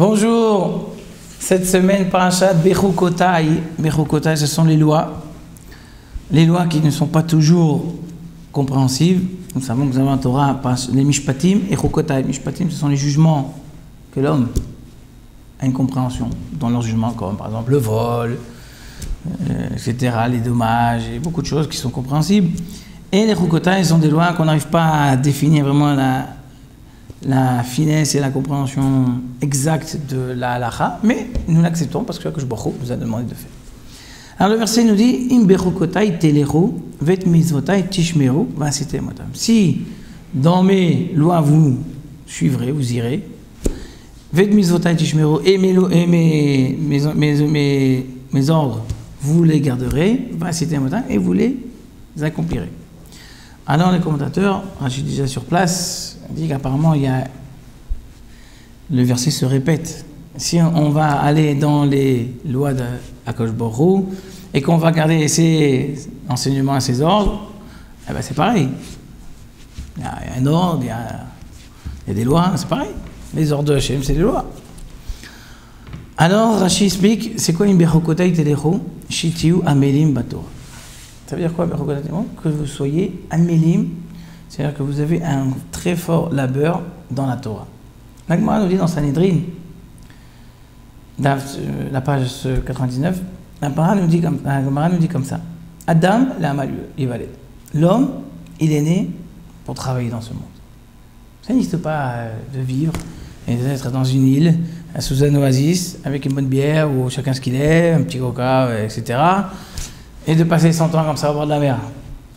Bonjour, cette semaine Parashat Bechukotai. Bechukotai, ce sont les lois qui ne sont pas toujours compréhensibles. Nous savons que nous avons la Torah, les Mishpatim et Chukotai. Mishpatim, ce sont les jugements que l'homme a une compréhension dans leurs jugements, comme par exemple le vol, etc., les dommages, et beaucoup de choses qui sont compréhensibles. Et les Chukotai sont des lois qu'on n'arrive pas à définir vraiment la finesse et la compréhension exacte de la halacha, mais nous l'acceptons parce que Akadosh Baruch Hu nous a demandé de faire. Alors le verset nous dit Im bechukotai telechu vet mitzvotai tishmeru v'asitem otam. Si dans mes lois vous suivrez, vous irez, vet mitzvotai tishmeru et mes ordres vous les garderez, v'asitem otam, et vous les accomplirez. Alors les commentateurs, je suis déjà sur place, dit qu'apparemment le verset se répète. Si on va aller dans les lois d'Akadosh Baruch Hu et qu'on va garder ses enseignements et ses ordres, eh ben c'est pareil. Il y a un ordre, il y a des lois, c'est pareil. Les ordres de Hachem, c'est des lois. Alors Rashi explique, c'est quoi une bechukotai telechu shitiu amelim batorah. Ça veut dire quoi, que vous soyez amélim, c'est-à-dire que vous avez un très fort labeur dans la Torah. La Gemara nous dit dans Sanhedrin, la page 99, la Gemara nous dit comme ça. Adam, l'homme, il est né pour travailler dans ce monde. Ça n'existe pas de vivre et d'être dans une île, sous un oasis, avec une bonne bière, ou chacun ce qu'il est, un petit coca, etc., et de passer son temps comme ça au bord de la mer.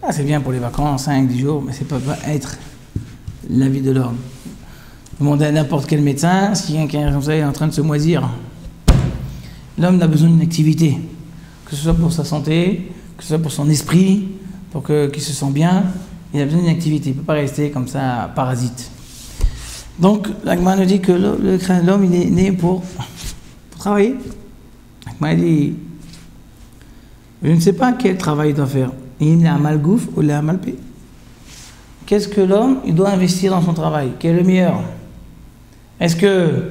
Ah, c'est bien pour les vacances, 5-10 jours, mais ça ne peut pas être la vie de l'homme. Demandez à n'importe quel médecin, si quelqu'un comme ça est en train de se moisir. L'homme a besoin d'une activité, que ce soit pour sa santé, que ce soit pour son esprit, pour qu'il se sente bien, il a besoin d'une activité, il ne peut pas rester comme ça, parasite. Donc, la Gemara nous dit que l'homme, il est né pour travailler. La Gemara dit, je ne sais pas quel travail il doit faire. Il a mal gouf ou il a mal payé. Qu'est-ce que l'homme il doit investir dans son travail? Quel est le meilleur? Est-ce que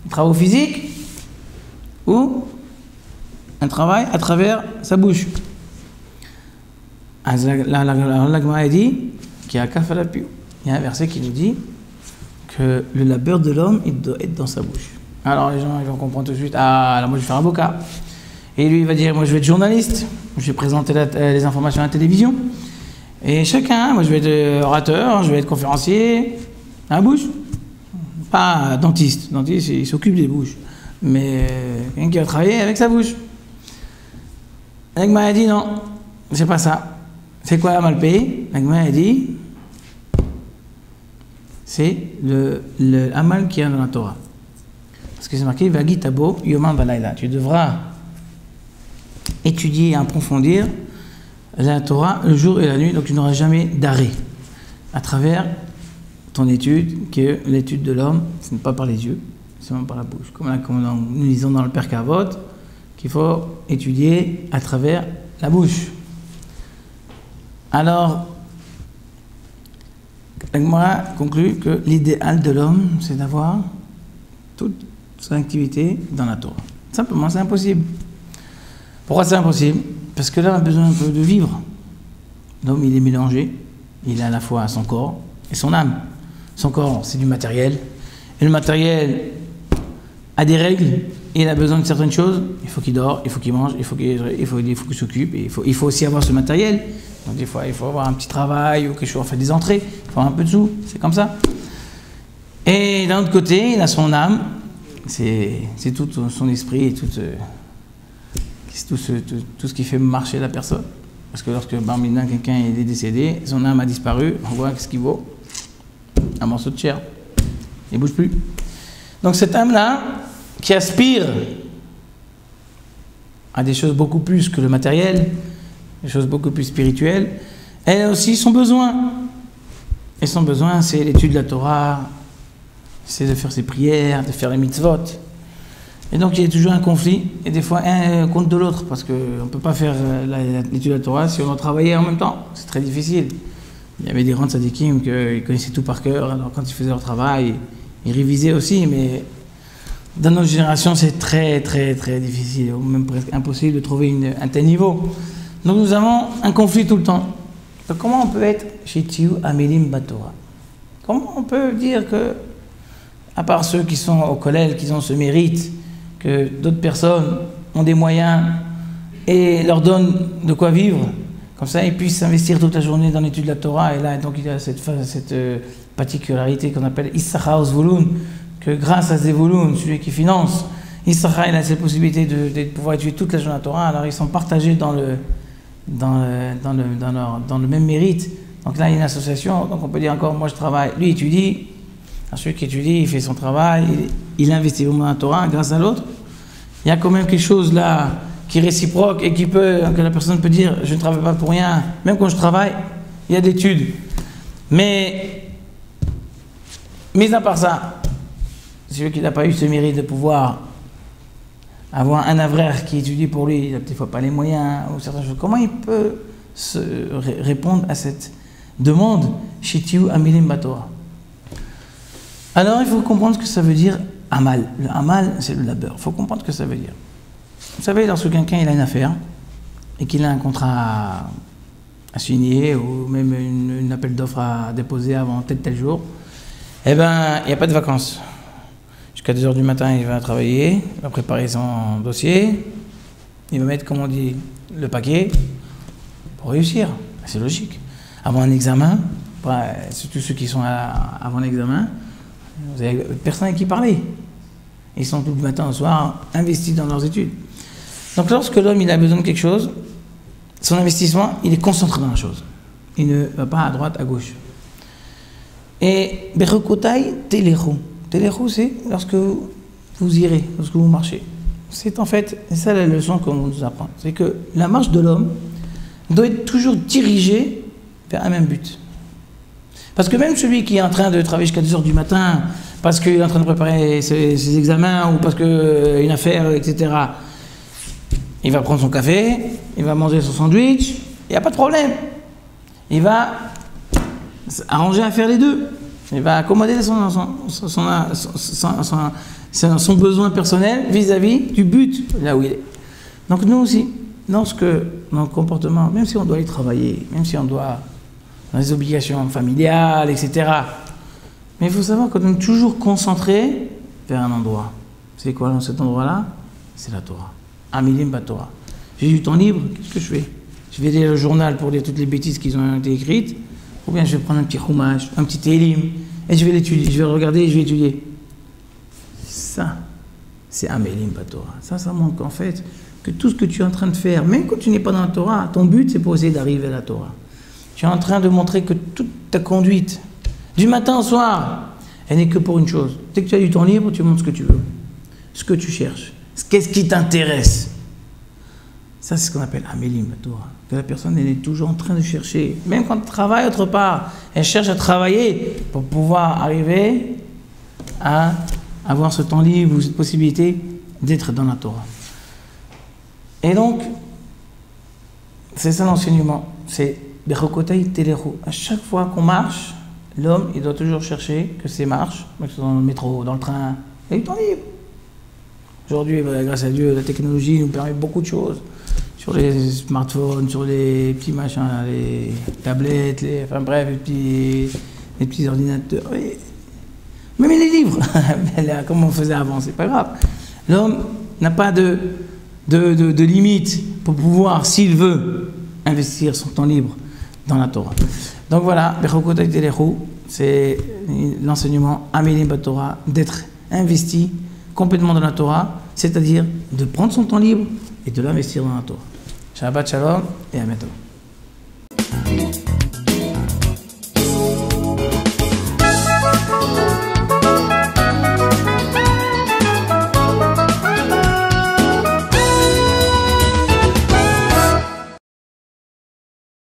un travail physique ou un travail à travers sa bouche? La Gemara dit qu'il y a kafalapiou. Il y a un verset qui nous dit que le labeur de l'homme il doit être dans sa bouche. Alors les gens ils vont comprendre tout de suite. Ah, alors moi je vais faire avocat. Et lui, il va dire, moi je vais être journaliste, je vais présenter les informations à la télévision. Et chacun, moi je vais être orateur, je vais être conférencier, à la bouche. Pas dentiste, dentiste il s'occupe des bouches. Mais quelqu'un qui va travailler avec sa bouche. L'Agma a dit non, c'est pas ça. C'est quoi la mal payé? L'Agma a dit, c'est le amal qui est dans la Torah. Parce que c'est marqué, Vagi tabo yoman valayla. Tu devras étudier et approfondir la Torah le jour et la nuit, donc tu n'auras jamais d'arrêt à travers ton étude, qui est l'étude de l'homme, ce n'est pas par les yeux, c'est même par la bouche. Comme nous disons dans le Père Kavot, qu'il faut étudier à travers la bouche. Alors, la Gemara conclut que l'idéal de l'homme, c'est d'avoir toute son activité dans la Torah. Simplement, c'est impossible. Pourquoi c'est impossible? Parce que l'homme a besoin un peu de vivre. L'homme, il est mélangé. Il a à la fois son corps et son âme. Son corps, c'est du matériel. Et le matériel a des règles. Et il a besoin de certaines choses. Il faut qu'il dort, il faut qu'il mange, il faut qu'il s'occupe. Il faut aussi avoir ce matériel. Donc des fois, il faut avoir un petit travail ou quelque chose, faire des entrées. Il faut avoir un peu de sous. C'est comme ça. Et d'un autre côté, il a son âme. C'est tout son esprit et tout ce qui fait marcher la personne. Parce que lorsque maintenant quelqu'un est décédé, son âme a disparu, on voit ce qu'il vaut. Un morceau de chair. Il ne bouge plus. Donc cette âme-là, qui aspire à des choses beaucoup plus que le matériel, des choses beaucoup plus spirituelles, elle a aussi son besoin. Et son besoin, c'est l'étude de la Torah, c'est de faire ses prières, de faire les mitzvot. Et donc il y a toujours un conflit, et des fois un contre de l'autre, parce qu'on ne peut pas faire l'étude de la Torah si on doit travailler en même temps. C'est très difficile. Il y avait des grands tzadikim qui connaissaient tout par cœur, alors quand ils faisaient leur travail, ils révisaient aussi, mais Dans notre génération, c'est très difficile, ou même presque impossible de trouver un tel niveau. Donc nous avons un conflit tout le temps. Donc comment on peut être Shityu Amelim Batora? Comment on peut dire que, à part ceux qui sont au collège, qui ont ce mérite, que d'autres personnes ont des moyens et leur donnent de quoi vivre, comme ça ils puissent s'investir toute la journée dans l'étude de la Torah, et là donc il y a cette particularité qu'on appelle Issachar Zvulun, que grâce à Zvulun, celui qui finance, Issachar il a cette possibilité de pouvoir étudier toute la journée la Torah, alors ils sont partagés dans le même mérite. Donc là il y a une association, donc on peut dire encore, moi je travaille, lui étudie, celui qui étudie, il fait son travail, il investit vraiment dans la Torah grâce à l'autre. Il y a quand même quelque chose là qui est réciproque et que la personne peut dire, je ne travaille pas pour rien, même quand je travaille, il y a d'études. Mais, mis à part ça, celui qui n'a pas eu ce mérite de pouvoir avoir un avraire qui étudie pour lui, il n'a peut-être pas les moyens ou certaines choses, comment il peut répondre à cette demande Shityu Amelim Batora? Alors il faut comprendre ce que ça veut dire amal. Le amal, c'est le labeur. Il faut comprendre ce que ça veut dire. Vous savez, lorsque quelqu'un il a une affaire et qu'il a un contrat à signer ou même une appel d'offres à déposer avant tel jour, eh bien, il n'y a pas de vacances. Jusqu'à 2 h du matin, il va travailler, il va préparer son dossier, il va mettre, comme on dit, le paquet pour réussir. C'est logique. Avant un examen, surtout ceux qui sont avant l'examen, vous avez personne avec qui parler. Ils sont tout le matin au soir investis dans leurs études. Donc lorsque l'homme il a besoin de quelque chose, son investissement, il est concentré dans la chose. Il ne va pas à droite, à gauche. Et Bechokotai Telechu. Telechu, c'est lorsque vous irez, lorsque vous marchez. C'est en fait, c'est ça la leçon qu'on nous apprend. C'est que la marche de l'homme doit être toujours dirigée vers un même but. Parce que même celui qui est en train de travailler jusqu'à 2 h du matin, parce qu'il est en train de préparer ses examens, ou parce qu'une affaire, etc., il va prendre son café, il va manger son sandwich, il n'y a pas de problème. Il va arranger à faire les deux. Il va accommoder son besoin personnel vis-à-vis du but, là où il est. Donc nous aussi, lorsque notre comportement, même si on doit aller travailler, même si on doit dans les obligations familiales, etc. Mais il faut savoir qu'on est toujours concentré vers un endroit. C'est quoi dans cet endroit-là? C'est la Torah. Amelim Batora. J'ai du temps libre, qu'est-ce que je fais? Je vais lire le journal pour lire toutes les bêtises qui ont été écrites, ou bien je vais prendre un petit chumash, un petit télim, et je vais l'étudier, je vais le regarder et je vais étudier. Ça, c'est Amelim Batora. Ça montre qu'en fait, que tout ce que tu es en train de faire, même quand tu n'es pas dans la Torah, ton but c'est pour essayer d'arriver à la Torah. Tu es en train de montrer que toute ta conduite, du matin au soir, elle n'est que pour une chose. Dès que tu as du temps libre, tu montres ce que tu veux, ce que tu cherches, qu'est-ce qui t'intéresse. Ça, c'est ce qu'on appelle Amelim Batora. Que la personne, elle est toujours en train de chercher, même quand elle travaille autre part, elle cherche à travailler pour pouvoir arriver à avoir ce temps libre ou cette possibilité d'être dans la Torah. Et donc, c'est ça l'enseignement. C'est Bechokotai Telechu. À chaque fois qu'on marche, l'homme, il doit toujours chercher que ses marches, que ce soit dans le métro, dans le train, il y a du temps libre. Aujourd'hui, grâce à Dieu, la technologie nous permet beaucoup de choses. Sur les smartphones, sur les petits machins, les tablettes, enfin bref, les petits ordinateurs. Même les livres, comme on faisait avant, c'est pas grave. L'homme n'a pas de limite pour pouvoir, s'il veut, investir son temps libre dans la Torah. Donc voilà, Bechokotai Telechu, c'est l'enseignement Amelim Batora, d'être investi complètement dans la Torah, c'est-à-dire de prendre son temps libre et de l'investir dans la Torah. Shabbat Shalom et à bientôt.